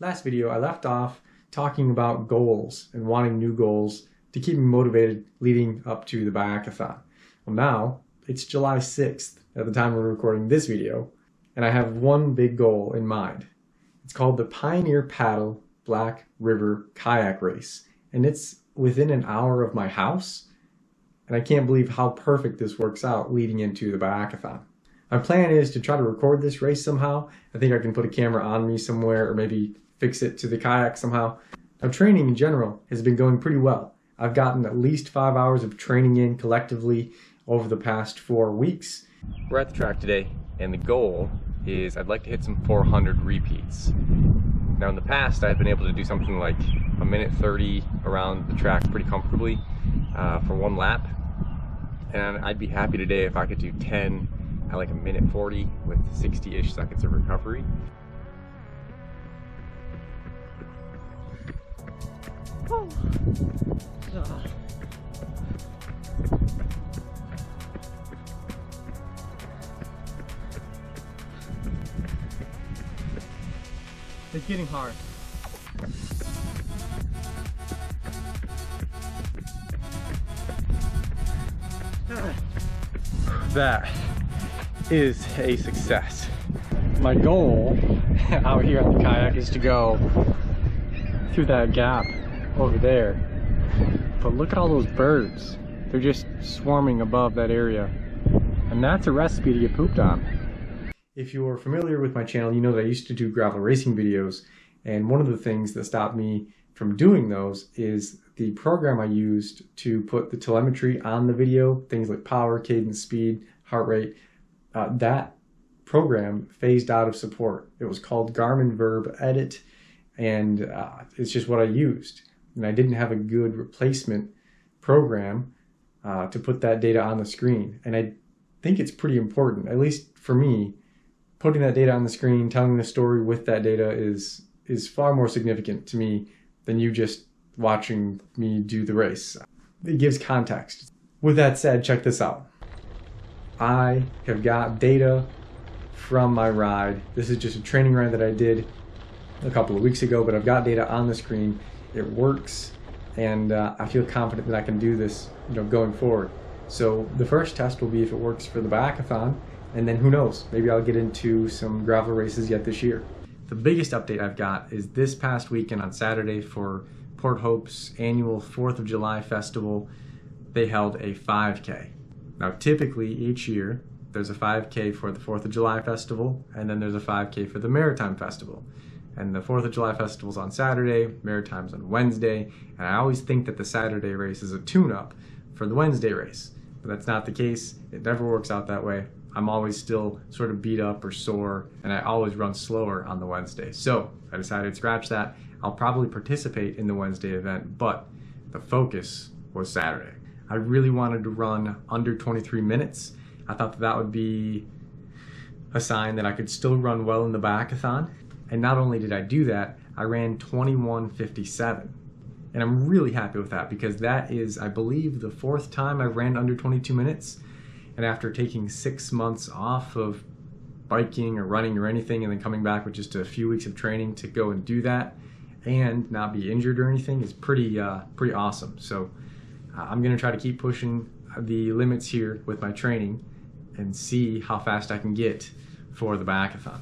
Last video, I left off talking about goals and wanting new goals to keep me motivated leading up to the Biyakathon. Well, now it's July 6th at the time we're recording this video, and I have one big goal in mind. It's called the Pioneer Paddle Black River Kayak Race, and it's within an hour of my house, and I can't believe how perfect this works out leading into the Biyakathon. My plan is to try to record this race somehow. I think I can put a camera on me somewhere or maybe fix it to the kayak somehow. Now, training in general has been going pretty well. I've gotten at least 5 hours of training in collectively over the past 4 weeks. We're at the track today, and the goal is I'd like to hit some 400 repeats. Now in the past, I've been able to do something like a minute 30 around the track pretty comfortably for one lap. And I'd be happy today if I could do 10 at like a minute 40 with 60-ish seconds of recovery. Oh. It's getting hard. That is a success. My goal out here on the kayak is to go through that gap over there. But look at all those birds. They're just swarming above that area. And that's a recipe to get pooped on. If you're familiar with my channel, you know that I used to do gravel racing videos. And one of the things that stopped me from doing those is the program I used to put the telemetry on the video, things like power, cadence, speed, heart rate. That program phased out of support. It was called Garmin Verb Edit, and it's just what I used. And I didn't have a good replacement program to put that data on the screen. And I think it's pretty important, at least for me, putting that data on the screen, telling the story with that data is far more significant to me than you just watching me do the race. It gives context. With that said, check this out. I have got data from my ride. This is just a training ride that I did a couple of weeks ago, but I've got data on the screen. It works, and I feel confident that I can do this, going forward. So the first test will be if it works for the Biyakathon, and then who knows, maybe I'll get into some gravel races yet this year. The biggest update I've got is this past weekend on Saturday for Port Hope's annual 4th of July festival. They held a 5K. Now typically each year there's a 5K for the 4th of July festival, and then there's a 5K for the Maritime Festival. And the 4th of July festival's on Saturday, Maritime's on Wednesday, and I always think that the Saturday race is a tune-up for the Wednesday race. But that's not the case. It never works out that way. I'm always still sort of beat up or sore, and I always run slower on the Wednesday. So I decided to scratch that. I'll probably participate in the Wednesday event, but the focus was Saturday. I really wanted to run under 23 minutes. I thought that would be a sign that I could still run well in the Biyakathon. And not only did I do that, I ran 21:57. And I'm really happy with that because that is, I believe, the 4th time I've ran under 22 minutes. And after taking 6 months off of biking or running or anything, and then coming back with just a few weeks of training to go and do that and not be injured or anything is pretty awesome. So I'm gonna try to keep pushing the limits here with my training and see how fast I can get for the Biyakathon.